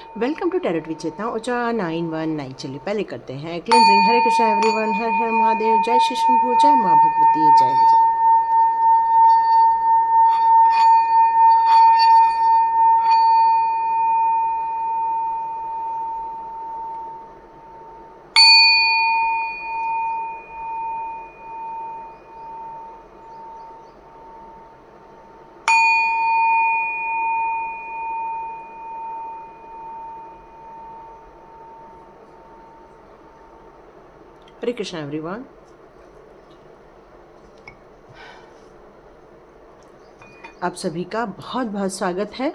Welcome to tarot with Chetna ओचा 919। चलिए पहले करते हैं क्लेंजिंग। हरे कृष्णा एवरीवन, हर हर महादेव, जय श्री शंभू, जय माँ भगवती, जय गजा। हरे कृष्णा एवरीवन, आप सभी का बहुत बहुत स्वागत है।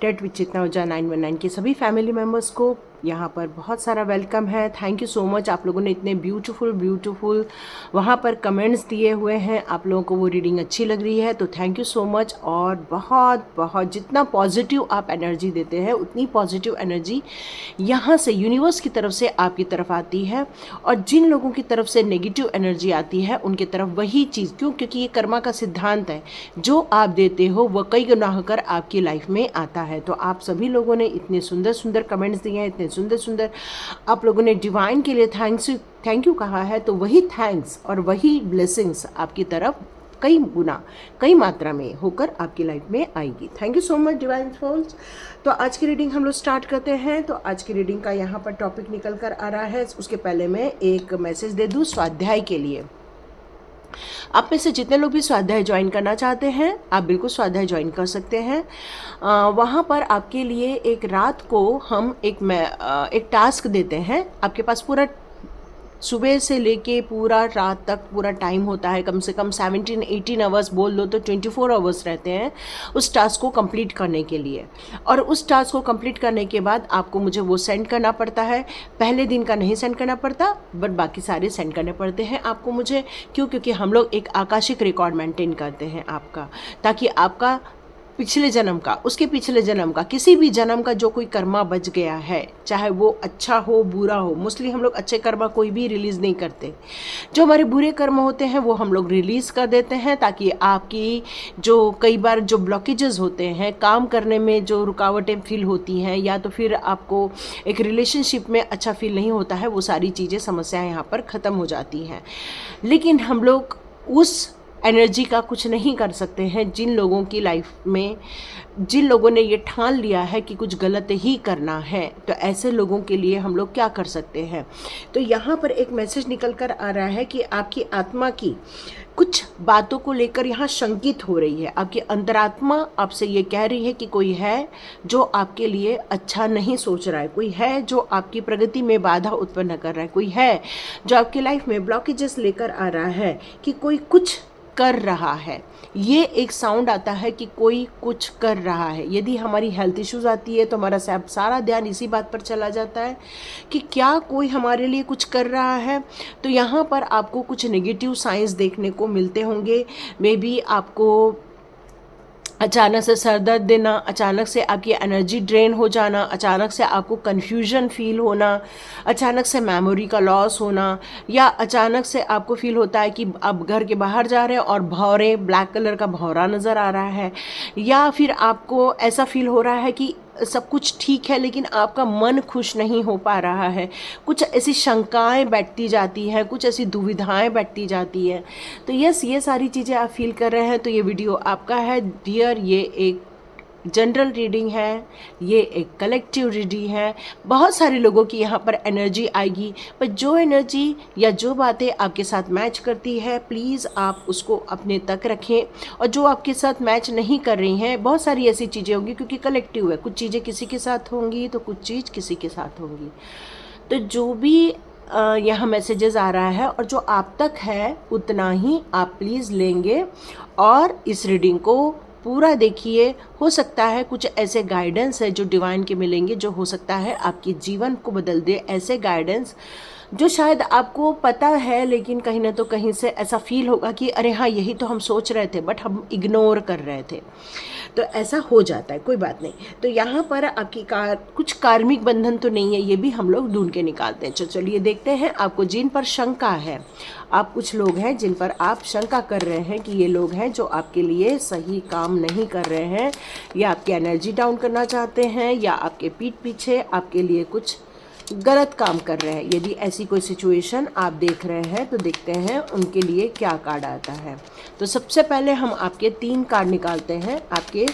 टैरोट विद चेतना ओचा 919 के सभी फैमिली मेम्बर्स को यहाँ पर बहुत सारा वेलकम है। Thank you so much. आप लोगों ने इतने ब्यूटीफुल वहाँ पर कमेंट्स दिए हुए हैं। आप लोगों को वो रीडिंग अच्छी लग रही है तो थैंक यू सो मच। और बहुत बहुत जितना पॉजिटिव आप एनर्जी देते हैं उतनी पॉजिटिव एनर्जी यहाँ से यूनिवर्स की तरफ से आपकी तरफ आती है। और जिन लोगों की तरफ से नेगेटिव एनर्जी आती है उनकी तरफ वही चीज़, क्योंकि ये कर्मा का सिद्धांत है, जो आप देते हो वह कई गुना होकर आपकी लाइफ में आता है। तो आप सभी लोगों ने इतने सुंदर सुंदर कमेंट्स दिए हैं, इतने सुंदर सुंदर आप लोगों ने डिवाइन के लिए थैंक यू कहा है। तो वही थैंक्स और वही ब्लेसिंग्स आपकी तरफ कई गुना कई मात्रा में होकर आपकी लाइफ में आएगी। Thank you so much divine souls. तो आज की रीडिंग हम लोग स्टार्ट करते हैं। तो आज की रीडिंग का यहाँ पर टॉपिक निकल कर आ रहा है। उसके पहले मैं एक मैसेज दे दूँ स्वाध्याय के लिए। आप में से जितने लोग भी स्वाध्याय ज्वाइन करना चाहते हैं आप बिल्कुल स्वाध्याय ज्वाइन कर सकते हैं। वहाँ पर आपके लिए एक रात को हम एक टास्क देते हैं। आपके पास पूरा सुबह से लेके पूरा रात तक पूरा टाइम होता है, कम से कम 17-18 आवर्स बोल दो तो 24 आवर्स रहते हैं उस टास्क को कंप्लीट करने के लिए। और उस टास्क को कंप्लीट करने के बाद आपको मुझे वो सेंड करना पड़ता है। पहले दिन का नहीं सेंड करना पड़ता बट बाकी सारे सेंड करने पड़ते हैं आपको मुझे। क्योंकि हम लोग एक आकाशिक रिकॉर्ड मेंटेन करते हैं आपका, ताकि आपका पिछले जन्म का, उसके पिछले जन्म का, किसी भी जन्म का जो कोई कर्मा बच गया है, चाहे वो अच्छा हो बुरा हो। मोस्टली हम लोग अच्छे कर्मा कोई भी रिलीज़ नहीं करते। जो हमारे बुरे कर्म होते हैं वो हम लोग रिलीज़ कर देते हैं, ताकि आपकी जो कई बार जो ब्लॉकेजेस होते हैं, काम करने में जो रुकावटें फील होती हैं, या तो फिर आपको एक रिलेशनशिप में अच्छा फील नहीं होता है, वो सारी चीज़ें समस्याएँ यहाँ पर ख़त्म हो जाती हैं। लेकिन हम लोग उस एनर्जी का कुछ नहीं कर सकते हैं जिन लोगों की लाइफ में, जिन लोगों ने ये ठान लिया है कि कुछ गलत ही करना है। तो ऐसे लोगों के लिए हम लोग क्या कर सकते हैं। तो यहाँ पर एक मैसेज निकल कर आ रहा है कि आपकी आत्मा की कुछ बातों को लेकर यहाँ शंकित हो रही है। आपकी अंतरात्मा आपसे ये कह रही है कि कोई है जो आपके लिए अच्छा नहीं सोच रहा है, कोई है जो आपकी प्रगति में बाधा उत्पन्न कर रहा है, कोई है जो आपकी लाइफ में ब्लॉकेजेस लेकर आ रहा है, कि कोई कुछ कर रहा है। ये एक साउंड आता है कि कोई कुछ कर रहा है। यदि हमारी हेल्थ इश्यूज आती है तो हमारा सारा ध्यान इसी बात पर चला जाता है कि क्या कोई हमारे लिए कुछ कर रहा है। तो यहाँ पर आपको कुछ नेगेटिव साइंस देखने को मिलते होंगे। मे बी आपको अचानक से सर दर्द देना, अचानक से आपकी एनर्जी ड्रेन हो जाना, अचानक से आपको कन्फ्यूजन फील होना, अचानक से मेमोरी का लॉस होना, या अचानक से आपको फील होता है कि आप घर के बाहर जा रहे हैं और भौरे ब्लैक कलर का भौरा नज़र आ रहा है, या फिर आपको ऐसा फील हो रहा है कि सब कुछ ठीक है लेकिन आपका मन खुश नहीं हो पा रहा है। कुछ ऐसी शंकाएं बैठती जाती हैं, कुछ ऐसी दुविधाएं बैठती जाती हैं। तो यस, ये सारी चीज़ें आप फील कर रहे हैं तो ये वीडियो आपका है डियर। ये एक जनरल रीडिंग है, ये एक कलेक्टिव रीडिंग है। बहुत सारे लोगों की यहाँ पर एनर्जी आएगी, पर जो एनर्जी या जो बातें आपके साथ मैच करती है प्लीज़ आप उसको अपने तक रखें। और जो आपके साथ मैच नहीं कर रही हैं, बहुत सारी ऐसी चीज़ें होंगी क्योंकि कलेक्टिव है, कुछ चीज़ें किसी के साथ होंगी तो कुछ चीज़ किसी के साथ होंगी। तो जो भी यहाँ मैसेजेस आ रहा है और जो आप तक है उतना ही आप प्लीज़ लेंगे और इस रीडिंग को पूरा देखिए। हो सकता है कुछ ऐसे गाइडेंस है जो डिवाइन के मिलेंगे, जो हो सकता है आपके जीवन को बदल दे। ऐसे गाइडेंस जो शायद आपको पता है, लेकिन कहीं ना तो कहीं से ऐसा फील होगा कि अरे हाँ यही तो हम सोच रहे थे बट हम इग्नोर कर रहे थे। तो ऐसा हो जाता है, कोई बात नहीं। तो यहाँ पर आपकी कुछ कार्मिक बंधन तो नहीं है, ये भी हम लोग ढूंढ के निकालते हैं। चलिए देखते हैं आपको जिन पर शंका है। आप कुछ लोग हैं जिन पर आप शंका कर रहे हैं कि ये लोग हैं जो आपके लिए सही काम नहीं कर रहे हैं, या आपकी एनर्जी डाउन करना चाहते हैं, या आपके पीठ पीछे आपके लिए कुछ गलत काम कर रहे हैं। यदि ऐसी कोई सिचुएशन आप देख रहे हैं तो देखते हैं उनके लिए क्या कार्ड आता है। तो सबसे पहले हम आपके 3 कार्ड निकालते हैं आपके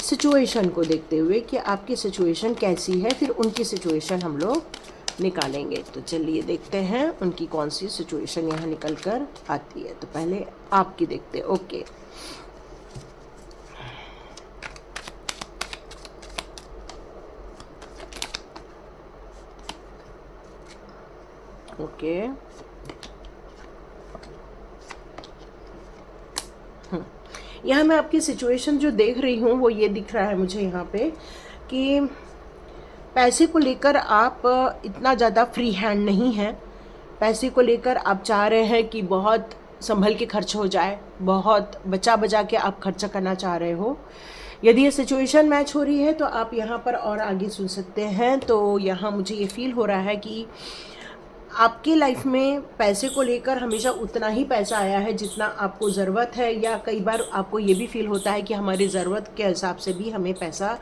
सिचुएशन को देखते हुए कि आपकी सिचुएशन कैसी है, फिर उनकी सिचुएशन हम लोग निकालेंगे। तो चलिए देखते हैं उनकी कौन सी सिचुएशन यहाँ निकल कर आती है। तो पहले आपकी देखते हैं। ओके, ओके, यहाँ मैं आपकी सिचुएशन जो देख रही हूँ वो ये दिख रहा है मुझे यहाँ पे कि पैसे को लेकर आप इतना ज़्यादा फ्री हैंड नहीं हैं। पैसे को लेकर आप चाह रहे हैं कि बहुत संभल के खर्च हो जाए, बहुत बचा बचा के आप खर्चा करना चाह रहे हो। यदि ये सिचुएशन मैच हो रही है तो आप यहाँ पर और आगे सुन सकते हैं। तो यहाँ मुझे ये फील हो रहा है कि आपकी लाइफ में पैसे को लेकर हमेशा उतना ही पैसा आया है जितना आपको ज़रूरत है, या कई बार आपको ये भी फील होता है कि हमारी ज़रूरत के हिसाब से भी हमें पैसा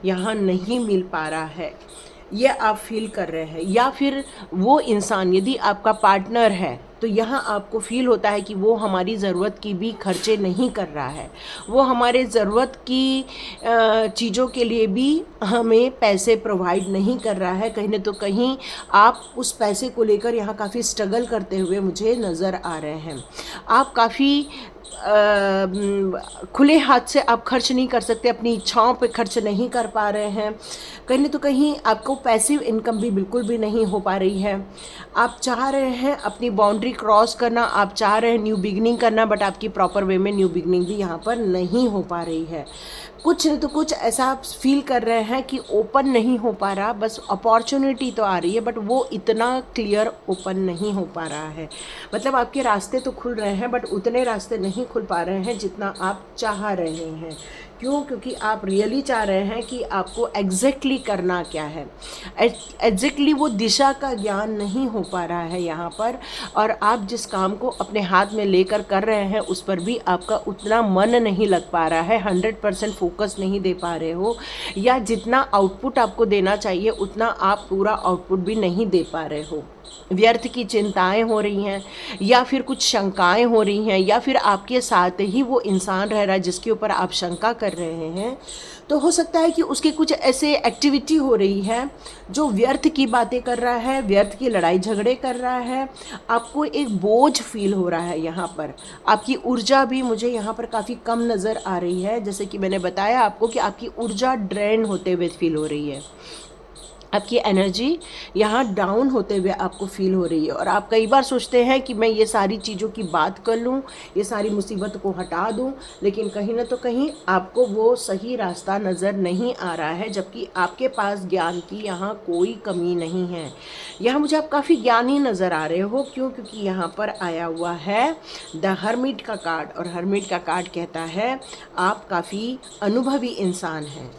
यहाँ नहीं मिल पा रहा है, ये आप फील कर रहे हैं। या फिर वो इंसान यदि आपका पार्टनर है तो यहाँ आपको फील होता है कि वो हमारी ज़रूरत की भी खर्चे नहीं कर रहा है, वो हमारे ज़रूरत की चीज़ों के लिए भी हमें पैसे प्रोवाइड नहीं कर रहा है। कहीं न तो कहीं आप उस पैसे को लेकर यहाँ काफ़ी स्ट्रगल करते हुए मुझे नज़र आ रहे हैं। आप काफ़ी खुले हाथ से आप खर्च नहीं कर सकते, अपनी इच्छाओं पे खर्च नहीं कर पा रहे हैं। कहीं न तो कहीं आपको पैसिव इनकम भी बिल्कुल भी नहीं हो पा रही है। आप चाह रहे हैं अपनी बाउंड्री क्रॉस करना, आप चाह रहे हैं न्यू बिगनिंग करना, बट आपकी प्रॉपर वे में न्यू बिगनिंग भी यहाँ पर नहीं हो पा रही है। कुछ न तो कुछ ऐसा आप फील कर रहे हैं कि ओपन नहीं हो पा रहा, बस अपॉर्चुनिटी तो आ रही है बट वो इतना क्लियर ओपन नहीं हो पा रहा है। मतलब आपके रास्ते तो खुल रहे हैं बट उतने रास्ते नहीं खुल पा रहे हैं जितना आप चाह रहे हैं। क्यों? क्योंकि आप रियली चाह रहे हैं कि आपको एग्जैक्टली करना क्या है। एग्जैक्टली वो दिशा का ज्ञान नहीं हो पा रहा है यहाँ पर, और आप जिस काम को अपने हाथ में लेकर कर रहे हैं उस पर भी आपका उतना मन नहीं लग पा रहा है, 100% फोकस नहीं दे पा रहे हो, या जितना आउटपुट आपको देना चाहिए उतना आप पूरा आउटपुट भी नहीं दे पा रहे हो। व्यर्थ की चिंताएं हो रही हैं, या फिर कुछ शंकाएं हो रही हैं, या फिर आपके साथ ही वो इंसान रह रहा है जिसके ऊपर आप शंका कर रहे हैं। तो हो सकता है कि उसकी कुछ ऐसे एक्टिविटी हो रही है जो व्यर्थ की बातें कर रहा है, व्यर्थ की लड़ाई झगड़े कर रहा है। आपको एक बोझ फील हो रहा है यहाँ पर। आपकी ऊर्जा भी मुझे यहाँ पर काफ़ी कम नज़र आ रही है। जैसे कि मैंने बताया आपको कि आपकी ऊर्जा ड्रेन होते हुए फील हो रही है, आपकी एनर्जी यहाँ डाउन होते हुए आपको फील हो रही है। और आप कई बार सोचते हैं कि मैं ये सारी चीज़ों की बात कर लूँ, ये सारी मुसीबत को हटा दूँ, लेकिन कहीं ना तो कहीं आपको वो सही रास्ता नज़र नहीं आ रहा है, जबकि आपके पास ज्ञान की यहाँ कोई कमी नहीं है। यहाँ मुझे आप काफ़ी ज्ञानी नज़र आ रहे हो। क्यों? क्योंकि यहाँ पर आया हुआ है द हर्मिट का कार्ड, और हर्मिट का कार्ड कहता है आप काफ़ी अनुभवी इंसान हैं,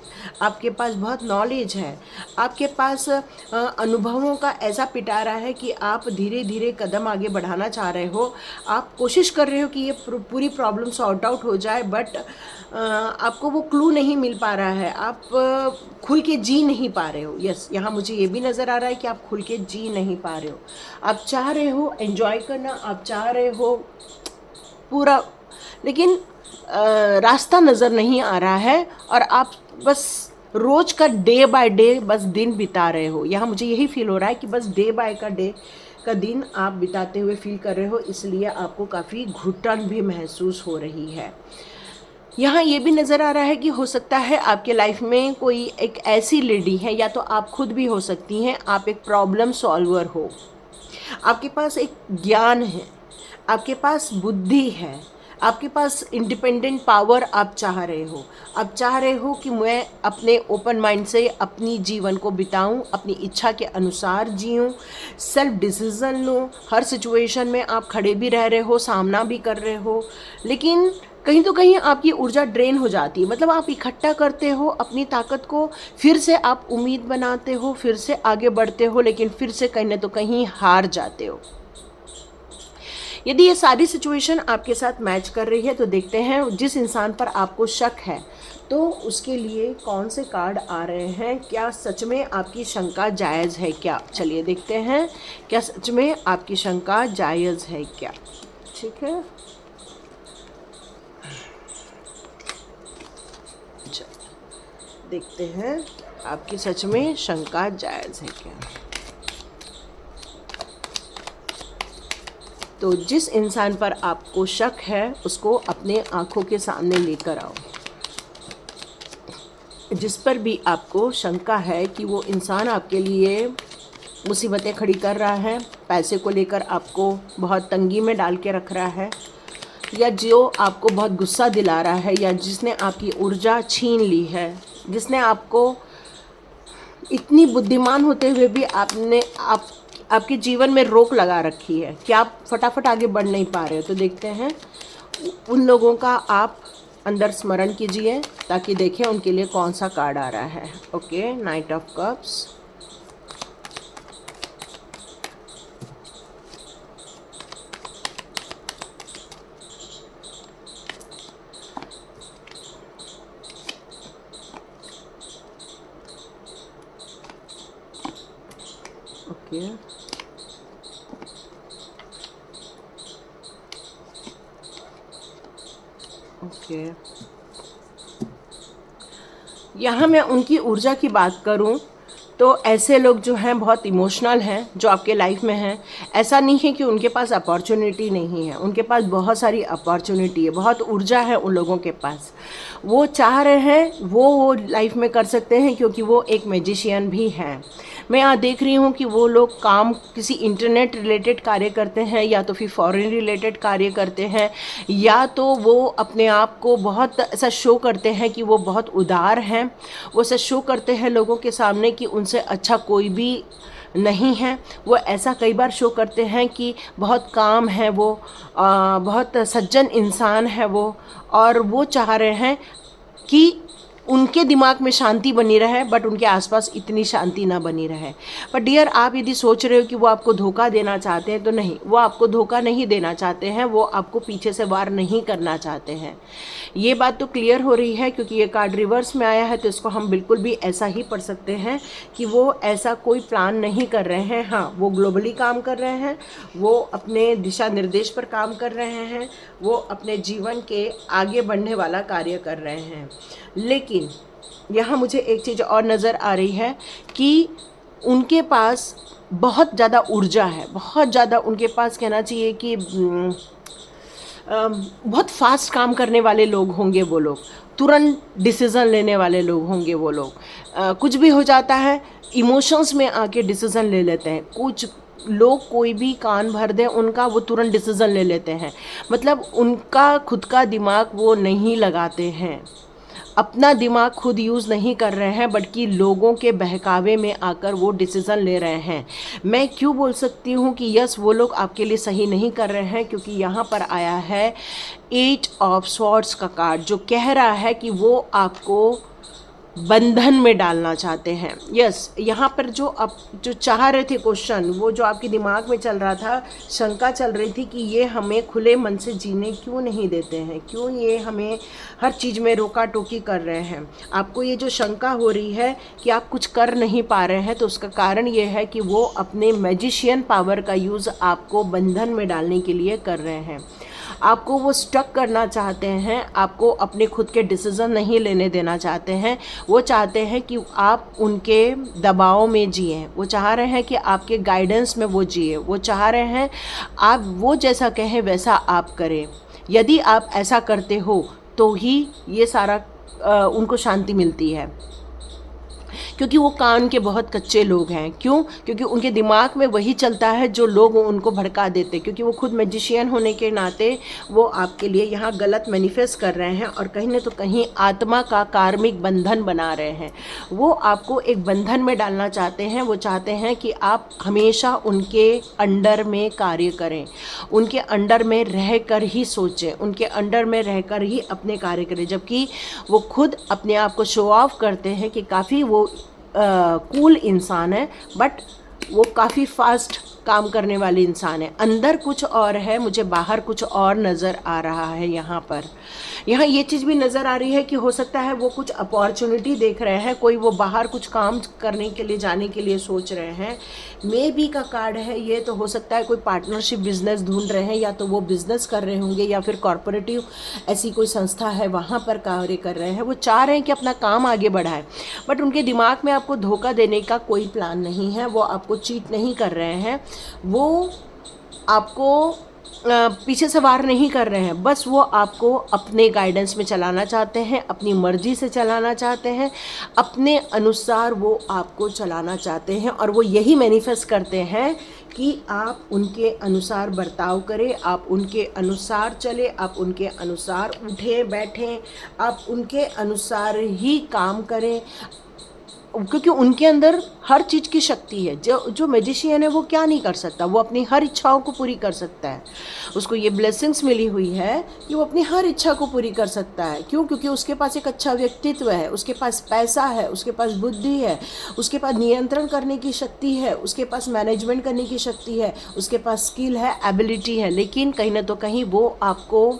आपके पास बहुत नॉलेज है, आपके पास अनुभवों का ऐसा पिटारा है कि आप धीरे धीरे कदम आगे बढ़ाना चाह रहे हो। आप कोशिश कर रहे हो कि ये पूरी प्रॉब्लम सॉर्ट आउट हो जाए, बट आपको वो क्लू नहीं मिल पा रहा है, आप खुल के जी नहीं पा रहे हो। यस, यहाँ मुझे ये भी नज़र आ रहा है कि आप खुल के जी नहीं पा रहे हो। आप चाह रहे हो एंजॉय करना, आप चाह रहे हो पूरा, लेकिन रास्ता नज़र नहीं आ रहा है, और आप बस रोज़ का डे बाय डे बस दिन बिता रहे हो। यहाँ मुझे यही फील हो रहा है कि बस डे बाय डे का दिन आप बिताते हुए फील कर रहे हो, इसलिए आपको काफ़ी घुटन भी महसूस हो रही है। यहाँ ये भी नज़र आ रहा है कि हो सकता है आपके लाइफ में कोई एक ऐसी लेडी है, या तो आप खुद भी हो सकती हैं, आप एक प्रॉब्लम सॉल्वर हो, आपके पास एक ज्ञान है, आपके पास बुद्धि है, आपके पास इंडिपेंडेंट पावर आप चाह रहे हो। आप चाह रहे हो कि मैं अपने ओपन माइंड से अपनी जीवन को बिताऊं, अपनी इच्छा के अनुसार जीऊं, सेल्फ डिसीजन लूं। हर सिचुएशन में आप खड़े भी रह रहे हो, सामना भी कर रहे हो, लेकिन कहीं तो कहीं आपकी ऊर्जा ड्रेन हो जाती है। मतलब आप इकट्ठा करते हो अपनी ताकत को, फिर से आप उम्मीद बनाते हो, फिर से आगे बढ़ते हो, लेकिन फिर से कहीं ना तो कहीं हार जाते हो। यदि ये सारी सिचुएशन आपके साथ मैच कर रही है तो देखते हैं जिस इंसान पर आपको शक है तो उसके लिए कौन से कार्ड आ रहे हैं। क्या सच में आपकी शंका जायज़ है क्या? चलिए देखते हैं, क्या सच में आपकी शंका जायज़ है क्या? ठीक है, देखते हैं आपकी सच में शंका जायज़ है क्या। तो जिस इंसान पर आपको शक है उसको अपने आँखों के सामने लेकर आओ। जिस पर भी आपको शंका है कि वो इंसान आपके लिए मुसीबतें खड़ी कर रहा है, पैसे को लेकर आपको बहुत तंगी में डाल के रख रहा है, या जो आपको बहुत गुस्सा दिला रहा है, या जिसने आपकी ऊर्जा छीन ली है, जिसने आपको इतनी बुद्धिमान होते हुए भी आपके जीवन में रोक लगा रखी है कि आप फटाफट आगे बढ़ नहीं पा रहे हो। तो देखते हैं उन लोगों का आप अंदर स्मरण कीजिए ताकि देखें उनके लिए कौन सा कार्ड आ रहा है। Okay, night of cups, okay, okay. यहाँ मैं उनकी ऊर्जा की बात करूँ तो ऐसे लोग जो हैं बहुत इमोशनल हैं, जो आपके लाइफ में हैं। ऐसा नहीं है कि उनके पास अपॉर्चुनिटी नहीं है, उनके पास बहुत सारी अपॉर्चुनिटी है, बहुत ऊर्जा है उन लोगों के पास। वो चाह रहे हैं वो लाइफ में कर सकते हैं क्योंकि वो एक मैजिशियन भी हैं। मैं यहाँ देख रही हूँ कि वो लोग काम किसी इंटरनेट रिलेटेड कार्य करते हैं, या तो फिर फॉरेन रिलेटेड कार्य करते हैं, या तो वो अपने आप को बहुत ऐसा शो करते हैं कि वो बहुत उदार हैं। वो ऐसा शो करते हैं लोगों के सामने कि उनसे अच्छा कोई भी नहीं है। वो ऐसा कई बार शो करते हैं कि बहुत काम है, वो बहुत सज्जन इंसान है वो, और वो चाह रहे हैं कि उनके दिमाग में शांति बनी रहे बट उनके आसपास इतनी शांति ना बनी रहे। पर डियर, आप यदि सोच रहे हो कि वो आपको धोखा देना चाहते हैं तो नहीं, वो आपको धोखा नहीं देना चाहते हैं, वो आपको पीछे से वार नहीं करना चाहते हैं। ये बात तो क्लियर हो रही है क्योंकि ये कार्ड रिवर्स में आया है, तो इसको हम बिल्कुल भी ऐसा ही पढ़ सकते हैं कि वो ऐसा कोई प्लान नहीं कर रहे हैं। हाँ, वो ग्लोबली काम कर रहे हैं, वो अपने दिशा निर्देश पर काम कर रहे हैं, वो अपने जीवन के आगे बढ़ने वाला कार्य कर रहे हैं। लेकिन यहाँ मुझे एक चीज़ और नज़र आ रही है कि उनके पास बहुत ज़्यादा ऊर्जा है, बहुत ज़्यादा उनके पास, कहना चाहिए कि बहुत फास्ट काम करने वाले लोग होंगे वो लोग, तुरंत डिसीज़न लेने वाले लोग होंगे वो लोग। कुछ भी हो जाता है इमोशंस में आके डिसीज़न ले लेते हैं। कुछ लोग कोई भी कान भर दें उनका, वो तुरंत डिसीज़न ले लेते हैं। मतलब उनका खुद का दिमाग वो नहीं लगाते हैं, अपना दिमाग खुद यूज़ नहीं कर रहे हैं, बल्कि लोगों के बहकावे में आकर वो डिसीज़न ले रहे हैं। मैं क्यों बोल सकती हूँ कि यस, वो लोग आपके लिए सही नहीं कर रहे हैं, क्योंकि यहाँ पर आया है 8 ऑफ स्वॉर्ड्स का कार्ड, जो कह रहा है कि वो आपको बंधन में डालना चाहते हैं। यस, यहाँ पर जो चाह रहे थे क्वेश्चन, वो जो आपके दिमाग में चल रहा था, शंका चल रही थी कि ये हमें खुले मन से जीने क्यों नहीं देते हैं, क्यों ये हमें हर चीज़ में रोका टोकी कर रहे हैं। आपको ये जो शंका हो रही है कि आप कुछ कर नहीं पा रहे हैं, तो उसका कारण ये है कि वो अपने मैजिशियन पावर का यूज़ आपको बंधन में डालने के लिए कर रहे हैं। आपको वो स्टक करना चाहते हैं, आपको अपने खुद के डिसीज़न नहीं लेने देना चाहते हैं। वो चाहते हैं कि आप उनके दबाव में जिएं, वो चाह रहे हैं कि आपके गाइडेंस में वो जिए, वो चाह रहे हैं आप वो जैसा कहें वैसा आप करें। यदि आप ऐसा करते हो तो ही ये सारा उनको शांति मिलती है। क्योंकि वो कान के बहुत कच्चे लोग हैं। क्यों? क्योंकि उनके दिमाग में वही चलता है जो लोग उनको भड़का देते, क्योंकि वो खुद मैजिशियन होने के नाते वो आपके लिए यहाँ गलत मैनिफेस्ट कर रहे हैं और कहीं न तो कहीं आत्मा का कार्मिक बंधन बना रहे हैं। वो आपको एक बंधन में डालना चाहते हैं। वो चाहते हैं कि आप हमेशा उनके अंडर में कार्य करें, उनके अंडर में रह कर ही सोचें, उनके अंडर में रहकर ही अपने कार्य करें, जबकि वो खुद अपने आप को शो ऑफ करते हैं कि काफ़ी वो कूल इंसान है, बट वो काफ़ी फास्ट काम करने वाले इंसान है। अंदर कुछ और है, मुझे बाहर कुछ और नज़र आ रहा है। यहाँ ये चीज़ भी नज़र आ रही है कि हो सकता है वो कुछ अपॉर्चुनिटी देख रहे हैं, कोई वो बाहर कुछ काम करने के लिए जाने के लिए सोच रहे हैं। मे बी का कार्ड है ये, तो हो सकता है कोई पार्टनरशिप बिजनेस ढूंढ रहे हैं, या तो वो बिज़नेस कर रहे होंगे या फिर कॉरपोरेटिव ऐसी कोई संस्था है वहाँ पर कार्य कर रहे हैं। वो चाह रहे हैं कि अपना काम आगे बढ़ाएं, बट उनके दिमाग में आपको धोखा देने का कोई प्लान नहीं है। वो आपको चीट नहीं कर रहे हैं, वो आपको पीछे से वार नहीं कर रहे हैं, बस वो आपको अपने गाइडेंस में चलाना चाहते हैं, अपनी मर्जी से चलाना चाहते हैं, अपने अनुसार वो आपको चलाना चाहते हैं। और वो यही मैनिफेस्ट करते हैं कि आप उनके अनुसार बर्ताव करें, आप उनके अनुसार चले, आप उनके अनुसार उठें बैठें, आप उनके अनुसार ही काम करें, क्योंकि उनके अंदर हर चीज़ की शक्ति है। जो मैजिशियन है वो क्या नहीं कर सकता, वो अपनी हर इच्छाओं को पूरी कर सकता है। उसको ये ब्लेसिंग्स मिली हुई है कि वो अपनी हर इच्छा को पूरी कर सकता है। क्यों? क्योंकि उसके पास एक अच्छा व्यक्तित्व है, उसके पास पैसा है, उसके पास बुद्धि है, उसके पास नियंत्रण करने की शक्ति है, उसके पास मैनेजमेंट करने की शक्ति है, उसके पास स्किल है, एबिलिटी है। लेकिन कहीं ना तो कहीं वो आपको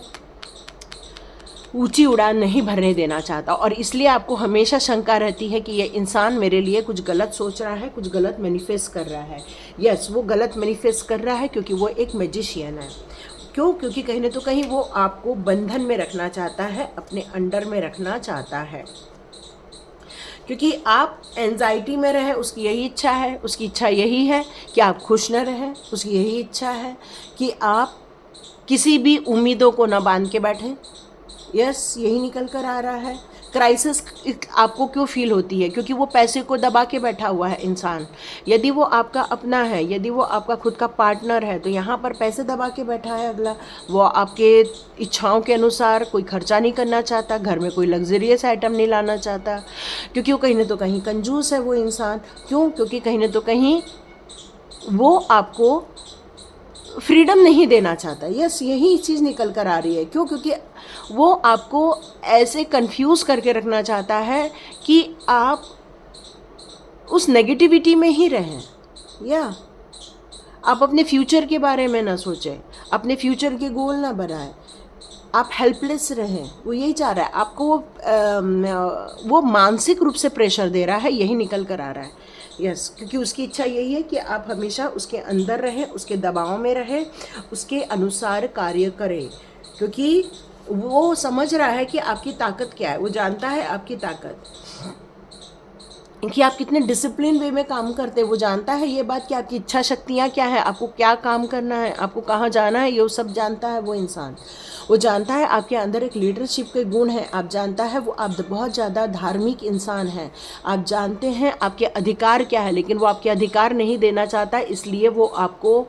ऊंची उड़ान नहीं भरने देना चाहता, और इसलिए आपको हमेशा शंका रहती है कि ये इंसान मेरे लिए कुछ गलत सोच रहा है, कुछ गलत मैनिफेस्ट कर रहा है। यस, वो गलत मैनिफेस्ट कर रहा है क्योंकि वो एक मैजिशियन है। क्यों? क्योंकि कहीं ना तो कहीं वो आपको बंधन में रखना चाहता है, अपने अंडर में रखना चाहता है, क्योंकि आप एंजाइटी में रहें, उसकी यही इच्छा है। उसकी इच्छा यही है कि आप खुश न रहें, उसकी यही इच्छा है कि आप किसी भी उम्मीदों को न बांध के बैठें। यस, यही निकल कर आ रहा है। क्राइसिस आपको क्यों फील होती है? क्योंकि वो पैसे को दबा के बैठा हुआ है इंसान। यदि वो आपका अपना है, यदि वो आपका खुद का पार्टनर है, तो यहाँ पर पैसे दबा के बैठा है अगला। वो आपके इच्छाओं के अनुसार कोई खर्चा नहीं करना चाहता, घर में कोई लग्जरियस आइटम नहीं लाना चाहता, क्योंकि वो कहीं ना तो कहीं कंजूस है वो इंसान। क्यों? क्योंकि कहीं ना तो कहीं वो आपको फ्रीडम नहीं देना चाहता। यस, यही चीज़ निकल कर आ रही है। क्यों? क्योंकि वो आपको ऐसे कंफ्यूज करके रखना चाहता है कि आप उस नेगेटिविटी में ही रहें, या आप अपने फ्यूचर के बारे में ना सोचें, अपने फ्यूचर के गोल ना बनाएं, आप हेल्पलेस रहें। वो यही चाह रहा है आपको। वो मानसिक रूप से प्रेशर दे रहा है, यही निकल कर आ रहा है। यस, क्योंकि उसकी इच्छा यही है कि आप हमेशा उसके अंदर रहें, उसके दबाव में रहें, उसके अनुसार कार्य करें, क्योंकि वो समझ रहा है कि आपकी ताकत क्या है। वो जानता है आपकी ताकत, कि आप कितने डिसिप्लिन वे में काम करते हैं। वो जानता है ये बात कि आपकी इच्छा शक्तियाँ क्या है, आपको क्या काम करना है, आपको कहाँ जाना है, ये सब जानता है वो इंसान। वो जानता है आपके अंदर एक लीडरशिप के गुण हैं। आप जानता है वो आप बहुत ज़्यादा धार्मिक इंसान हैं। आप जानते हैं आपके अधिकार क्या है, लेकिन वो आपके अधिकार नहीं देना चाहता, इसलिए वो आपको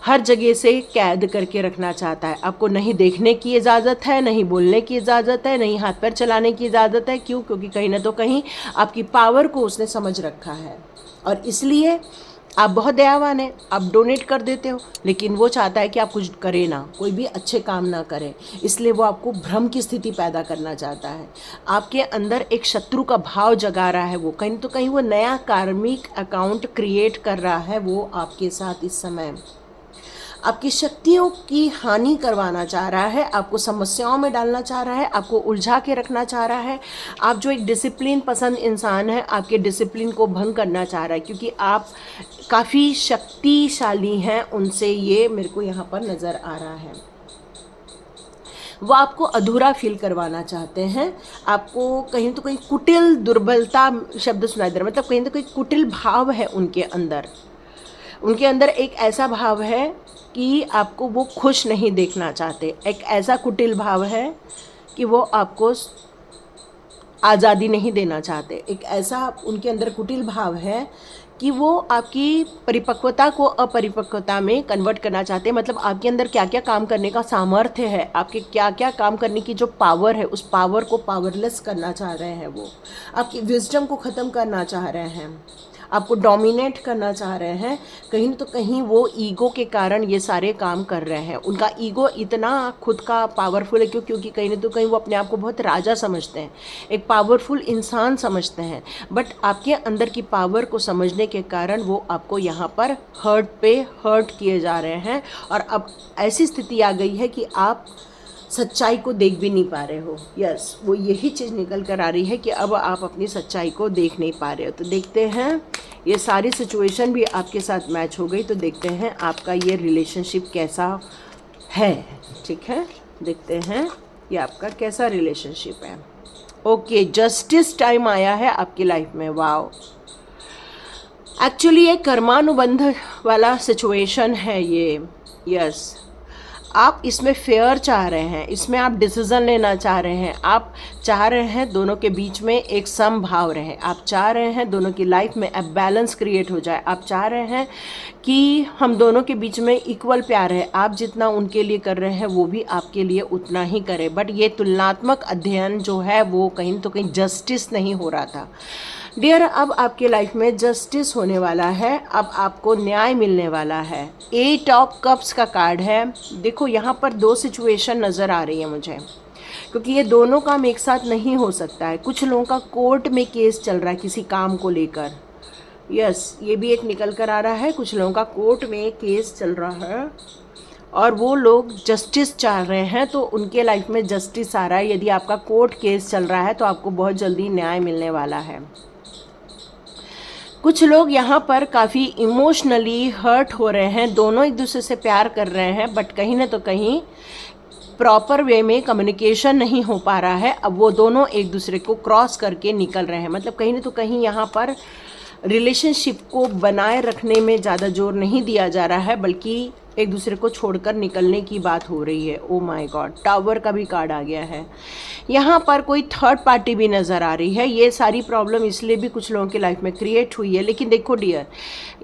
हर जगह से कैद करके रखना चाहता है। आपको नहीं देखने की इजाज़त है, नहीं बोलने की इजाज़त है, नहीं हाथ पैर चलाने की इजाज़त है। क्यों? क्योंकि कहीं ना तो कहीं आपकी पावर को उसने समझ रखा है, और इसलिए आप बहुत दयावान हैं, आप डोनेट कर देते हो, लेकिन वो चाहता है कि आप कुछ करें ना, कोई भी अच्छे काम ना करें। इसलिए वो आपको भ्रम की स्थिति पैदा करना चाहता है। आपके अंदर एक शत्रु का भाव जगा रहा है। वो कहीं तो कहीं वो नया कार्मिक अकाउंट क्रिएट कर रहा है वो आपके साथ। इस समय आपकी शक्तियों की हानि करवाना चाह रहा है, आपको समस्याओं में डालना चाह रहा है, आपको उलझा के रखना चाह रहा है। आप जो एक डिसिप्लिन पसंद इंसान है, आपके डिसिप्लिन को भंग करना चाह रहा है, क्योंकि आप काफ़ी शक्तिशाली हैं उनसे, ये मेरे को यहाँ पर नज़र आ रहा है। वो आपको अधूरा फील करवाना चाहते हैं। आपको कहीं तो कहीं कुटिल दुर्बलता शब्द सुनाई दे रहा है, मतलब कहीं तो कहीं कुटिल भाव है उनके अंदर। उनके अंदर एक ऐसा भाव है कि आपको वो खुश नहीं देखना चाहते। एक ऐसा कुटिल भाव है कि वो आपको आज़ादी नहीं देना चाहते। एक ऐसा उनके अंदर कुटिल भाव है कि वो आपकी परिपक्वता को अपरिपक्वता में कन्वर्ट करना चाहते हैं। मतलब आपके अंदर क्या क्या काम करने का सामर्थ्य है, आपके क्या क्या काम करने की जो पावर है, उस पावर को पावरलेस करना चाह रहे हैं। वो आपकी विजडम को ख़त्म करना चाह रहे हैं, आपको डोमिनेट करना चाह रहे हैं। कहीं न तो कहीं वो ईगो के कारण ये सारे काम कर रहे हैं। उनका ईगो इतना खुद का पावरफुल है क्योंकि कहीं न तो कहीं वो अपने आप को बहुत राजा समझते हैं, एक पावरफुल इंसान समझते हैं। बट आपके अंदर की पावर को समझने के कारण वो आपको यहाँ पर हर्ट पे हर्ट किए जा रहे हैं। और अब ऐसी स्थिति आ गई है कि आप सच्चाई को देख भी नहीं पा रहे हो। यस, वो यही चीज़ निकल कर आ रही है कि अब आप अपनी सच्चाई को देख नहीं पा रहे हो। तो देखते हैं, ये सारी सिचुएशन भी आपके साथ मैच हो गई। तो देखते हैं आपका ये रिलेशनशिप कैसा है। ठीक है, देखते हैं ये आपका कैसा रिलेशनशिप है। ओके, जस्टिस टाइम आया है आपकी लाइफ में। वाओ, एक्चुअली ये कर्मानुबंध वाला सिचुएशन है ये। यस, आप इसमें फेयर चाह रहे हैं, इसमें आप डिसीज़न लेना चाह रहे हैं। आप चाह रहे हैं दोनों के बीच में एक समभाव रहे। आप चाह रहे हैं दोनों की लाइफ में अब बैलेंस क्रिएट हो जाए। आप चाह रहे हैं कि हम दोनों के बीच में इक्वल प्यार है। आप जितना उनके लिए कर रहे हैं वो भी आपके लिए उतना ही करें। बट ये तुलनात्मक अध्ययन जो है वो कहीं तो कहीं जस्टिस नहीं हो रहा था। डियर, अब आपके लाइफ में जस्टिस होने वाला है। अब आपको न्याय मिलने वाला है। 8 ऑफ कप्स का कार्ड है। देखो यहाँ पर 2 सिचुएशन नज़र आ रही है मुझे, क्योंकि ये दोनों काम एक साथ नहीं हो सकता है। कुछ लोगों का कोर्ट में केस चल रहा है किसी काम को लेकर। यस, ये भी एक निकल कर आ रहा है। कुछ लोगों का कोर्ट में केस चल रहा है और वो लोग जस्टिस चाह रहे हैं, तो उनके लाइफ में जस्टिस आ रहा है। यदि आपका कोर्ट केस चल रहा है तो आपको बहुत जल्दी न्याय मिलने वाला है। कुछ लोग यहाँ पर काफ़ी इमोशनली हर्ट हो रहे हैं। दोनों एक दूसरे से प्यार कर रहे हैं, बट कहीं ना तो कहीं प्रॉपर वे में कम्युनिकेशन नहीं हो पा रहा है। अब वो दोनों एक दूसरे को क्रॉस करके निकल रहे हैं। मतलब कहीं ना तो कहीं यहाँ पर रिलेशनशिप को बनाए रखने में ज़्यादा जोर नहीं दिया जा रहा है, बल्कि एक दूसरे को छोड़कर निकलने की बात हो रही है। ओ माय गॉड, टावर का भी कार्ड आ गया है। यहाँ पर कोई थर्ड पार्टी भी नज़र आ रही है। ये सारी प्रॉब्लम इसलिए भी कुछ लोगों की लाइफ में क्रिएट हुई है। लेकिन देखो डियर,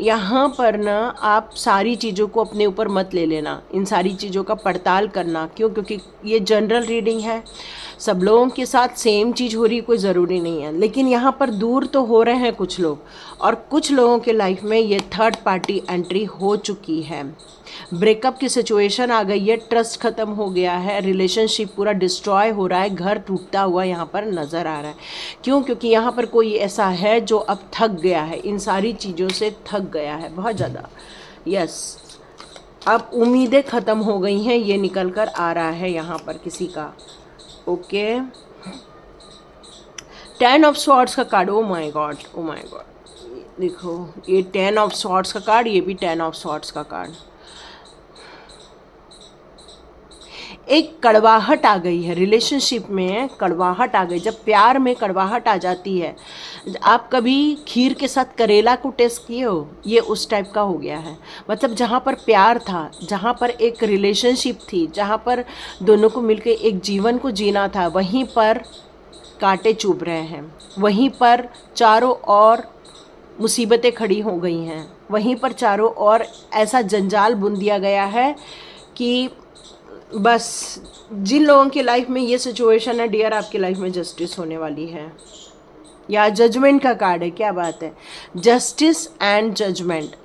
यहाँ पर ना आप सारी चीज़ों को अपने ऊपर मत ले लेना। इन सारी चीज़ों का पड़ताल करना। क्यों? क्योंकि ये जनरल रीडिंग है, सब लोगों के साथ सेम चीज़ हो रही कोई ज़रूरी नहीं है। लेकिन यहाँ पर दूर तो हो रहे हैं कुछ लोग, और कुछ लोगों के लाइफ में ये थर्ड पार्टी एंट्री हो चुकी है। ब्रेकअप की सिचुएशन आ गई है, ट्रस्ट ख़त्म हो गया है, रिलेशनशिप पूरा डिस्ट्रॉय हो रहा है, घर टूटता हुआ यहाँ पर नज़र आ रहा है। क्यों? क्योंकि यहाँ पर कोई ऐसा है जो अब थक गया है, इन सारी चीज़ों से थक गया है बहुत ज़्यादा। यस, अब उम्मीदें ख़त्म हो गई हैं, ये निकल कर आ रहा है यहाँ पर किसी का। ओके, 10 ऑफ स्वॉर्ड्स का card. Oh my God, oh my God, देखो ये 10 ऑफ स्वॉर्ड्स का कार्ड, ये भी 10 ऑफ स्वॉर्ड्स का कार्ड। एक कड़वाहट आ गई है रिलेशनशिप में, कड़वाहट आ गई। जब प्यार में कड़वाहट आ जाती है, आप कभी खीर के साथ करेला को टेस्ट किए हो? ये उस टाइप का हो गया है। मतलब जहाँ पर प्यार था, जहाँ पर एक रिलेशनशिप थी, जहाँ पर दोनों को मिलकर एक जीवन को जीना था, वहीं पर कांटे चुभ रहे हैं, वहीं पर चारों ओर मुसीबतें खड़ी हो गई हैं, वहीं पर चारों ओर ऐसा जंजाल बुन दिया गया है कि बस जिन लोगों की लाइफ में ये सिचुएशन है डियर, आपकी लाइफ में जस्टिस होने वाली है। या जजमेंट का कार्ड है, क्या बात है, justice and judgment.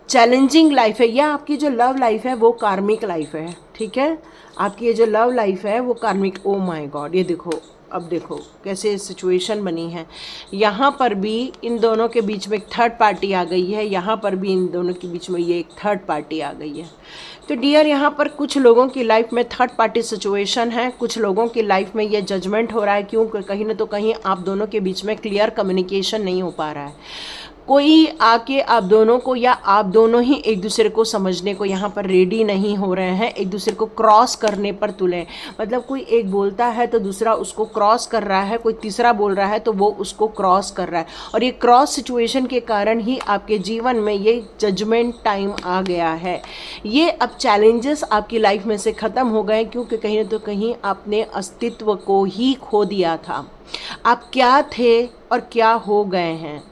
Challenging life है, या आपकी जो लव लाइफ है वो कार्मिक लाइफ है। ठीक है, आपकी ये जो लव लाइफ है वो कार्मिक। ओ माय गॉड, ये देखो, अब देखो कैसे सिचुएशन बनी है। यहाँ पर भी इन दोनों के बीच में एक थर्ड पार्टी आ गई है, यहाँ पर भी इन दोनों के बीच में ये एक थर्ड पार्टी आ गई है। तो डियर, यहाँ पर कुछ लोगों की लाइफ में थर्ड पार्टी सिचुएशन है, कुछ लोगों की लाइफ में ये जजमेंट हो रहा है। क्यों? कहीं ना तो कहीं आप दोनों के बीच में क्लियर कम्युनिकेशन नहीं हो पा रहा है। कोई आके आप दोनों को या आप दोनों ही एक दूसरे को समझने को यहाँ पर रेडी नहीं हो रहे हैं, एक दूसरे को क्रॉस करने पर तुले। मतलब कोई एक बोलता है तो दूसरा उसको क्रॉस कर रहा है, कोई तीसरा बोल रहा है तो वो उसको क्रॉस कर रहा है, और ये क्रॉस सिचुएशन के कारण ही आपके जीवन में ये जजमेंट टाइम आ गया है। ये अब चैलेंजेस आपकी लाइफ में से ख़त्म हो गए, क्योंकि कहीं ना तो कहीं आपने अस्तित्व को ही खो दिया था। आप क्या थे और क्या हो गए हैं,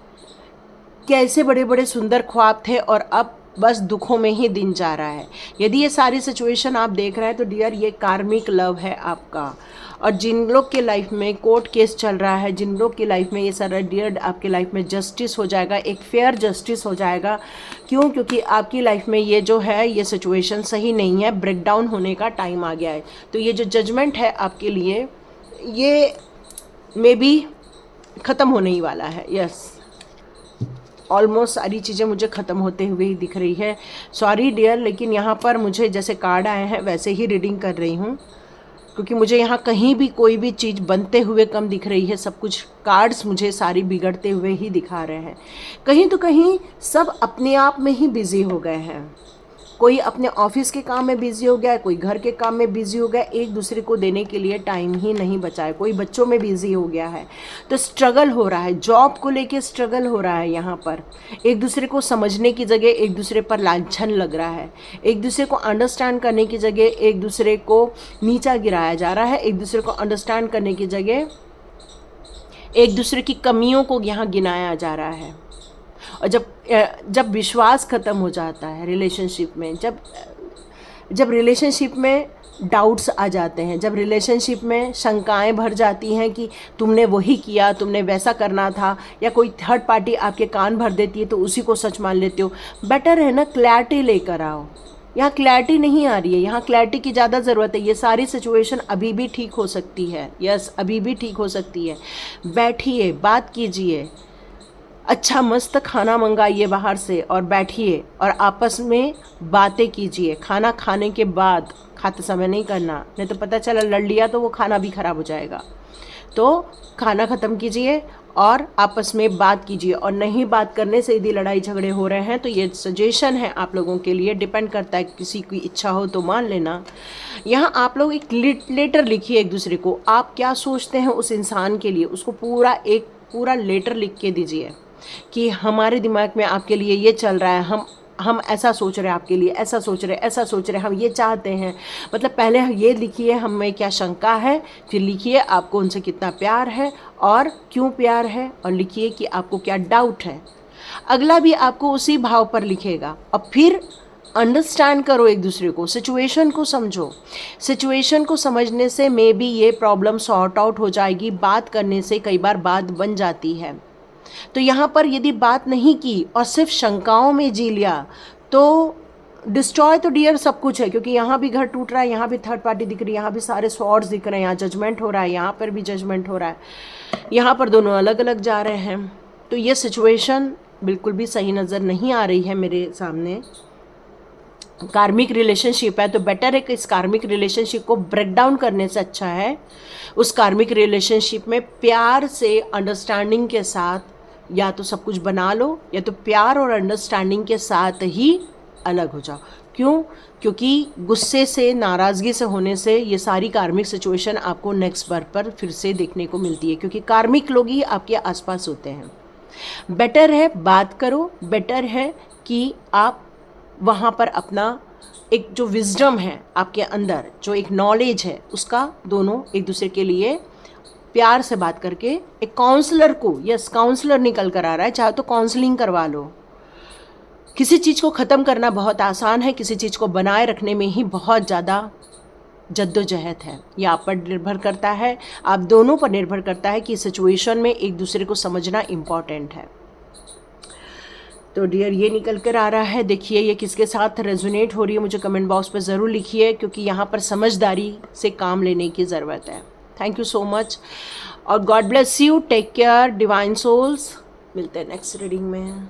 कैसे बड़े बड़े सुंदर ख्वाब थे और अब बस दुखों में ही दिन जा रहा है। यदि ये सारी सिचुएशन आप देख रहे हैं तो डियर ये कार्मिक लव है आपका। और जिन लोग के लाइफ में कोर्ट केस चल रहा है, जिन लोग की लाइफ में ये सारा डियर आपके लाइफ में जस्टिस हो जाएगा, एक फेयर जस्टिस हो जाएगा। क्यों? क्योंकि आपकी लाइफ में ये जो है ये सिचुएशन सही नहीं है, ब्रेकडाउन होने का टाइम आ गया है। तो ये जो जजमेंट है आपके लिए ये मे बी ख़त्म होने ही वाला है। यस, ऑलमोस्ट सारी चीज़ें मुझे ख़त्म होते हुए ही दिख रही है। सॉरी डियर, लेकिन यहाँ पर मुझे जैसे कार्ड आए हैं वैसे ही रीडिंग कर रही हूँ, क्योंकि मुझे यहाँ कहीं भी कोई भी चीज़ बनते हुए कम दिख रही है। सब कुछ कार्ड्स मुझे सारी बिगड़ते हुए ही दिखा रहे हैं। कहीं तो कहीं सब अपने आप में ही बिज़ी हो गए हैं। कोई अपने ऑफिस के काम में बिज़ी हो गया है, कोई घर के काम में बिज़ी हो गया, एक दूसरे को देने के लिए टाइम ही नहीं बचा है। कोई बच्चों में बिज़ी हो गया है, तो स्ट्रगल हो रहा है, जॉब को लेके स्ट्रगल हो रहा है। यहाँ पर एक दूसरे को समझने की जगह एक दूसरे पर लांछन लग रहा है, एक दूसरे को अंडरस्टैंड करने की जगह एक दूसरे को नीचा गिराया जा रहा है, एक दूसरे को अंडरस्टैंड करने की जगह एक दूसरे की कमियों को यहाँ गिनाया जा रहा है। और जब विश्वास ख़त्म हो जाता है रिलेशनशिप में, जब रिलेशनशिप में डाउट्स आ जाते हैं, जब रिलेशनशिप में शंकाएं भर जाती हैं कि तुमने वही किया, तुमने वैसा करना था, या कोई थर्ड पार्टी आपके कान भर देती है तो उसी को सच मान लेते हो। बेटर है ना क्लैरिटी लेकर आओ। यहाँ क्लैरिटी नहीं आ रही है, यहाँ क्लैरिटी की ज़्यादा ज़रूरत है। ये सारी सिचुएशन अभी भी ठीक हो सकती है। यस, अभी भी ठीक हो सकती है। बैठिए, बात कीजिए, अच्छा मस्त खाना मंगाइए बाहर से और बैठिए और आपस में बातें कीजिए। खाना खाने के बाद, खाते समय नहीं करना, नहीं तो पता चला लड़ लिया तो वो खाना भी ख़राब हो जाएगा। तो खाना ख़त्म कीजिए और आपस में बात कीजिए। और नहीं बात करने से यदि लड़ाई झगड़े हो रहे हैं तो ये सजेशन है आप लोगों के लिए, डिपेंड करता है, किसी की इच्छा हो तो मान लेना। यहाँ आप लोग एक लेटर लिखिए एक दूसरे को। आप क्या सोचते हैं उस इंसान के लिए, उसको पूरा लेटर लिख के दीजिए कि हमारे दिमाग में आपके लिए ये चल रहा है, हम ऐसा सोच रहे हैं आपके लिए, ऐसा सोच रहे हैं, हम ये चाहते हैं। मतलब पहले ये लिखिए हमें क्या शंका है, फिर लिखिए आपको उनसे कितना प्यार है और क्यों प्यार है, और लिखिए कि आपको क्या डाउट है। अगला भी आपको उसी भाव पर लिखेगा। और फिर अंडरस्टैंड करो एक दूसरे को, सिचुएशन को समझो। सिचुएशन को समझने से मे बी ये प्रॉब्लम सॉर्ट आउट हो जाएगी। बात करने से कई बार बात बन जाती है। तो यहाँ पर यदि बात नहीं की और सिर्फ शंकाओं में जी लिया तो डिस्ट्रॉय तो डियर सब कुछ है, क्योंकि यहाँ भी घर टूट रहा है, यहाँ भी थर्ड पार्टी दिख रही है, यहाँ भी सारे स्वॉर्ड्स दिख रहे हैं, यहाँ जजमेंट हो रहा है, यहाँ पर भी जजमेंट हो रहा है, यहाँ पर दोनों अलग अलग जा रहे हैं। तो ये सिचुएशन बिल्कुल भी सही नज़र नहीं आ रही है मेरे सामने। कार्मिक रिलेशनशिप है तो बेटर है कि इस कार्मिक रिलेशनशिप को ब्रेक डाउन करने से अच्छा है उस कार्मिक रिलेशनशिप में प्यार से, अंडरस्टैंडिंग के साथ या तो सब कुछ बना लो, या तो प्यार और अंडरस्टैंडिंग के साथ ही अलग हो जाओ। क्यों? क्योंकि गुस्से से, नाराज़गी से होने से ये सारी कार्मिक सिचुएशन आपको नेक्स्ट बर्थ पर फिर से देखने को मिलती है, क्योंकि कार्मिक लोग ही आपके आसपास होते हैं। बेटर है बात करो, बेटर है कि आप वहाँ पर अपना एक जो विजडम है आपके अंदर, जो एक नॉलेज है, उसका दोनों एक दूसरे के लिए प्यार से बात करके एक काउंसलर को, यस काउंसलर निकल कर आ रहा है, चाहे तो काउंसलिंग करवा लो। किसी चीज़ को ख़त्म करना बहुत आसान है, किसी चीज़ को बनाए रखने में ही बहुत ज़्यादा जद्दोजहद है। ये आप पर निर्भर करता है, आप दोनों पर निर्भर करता है कि सिचुएशन में एक दूसरे को समझना इम्पॉर्टेंट है। तो डियर ये निकल कर आ रहा है। देखिए ये किसके साथ रेजोनेट हो रही है, मुझे कमेंट बॉक्स पर ज़रूर लिखिए, क्योंकि यहाँ पर समझदारी से काम लेने की ज़रूरत है। थैंक यू सो मच और God bless you, take care divine souls. मिलते हैं नेक्स्ट रीडिंग में।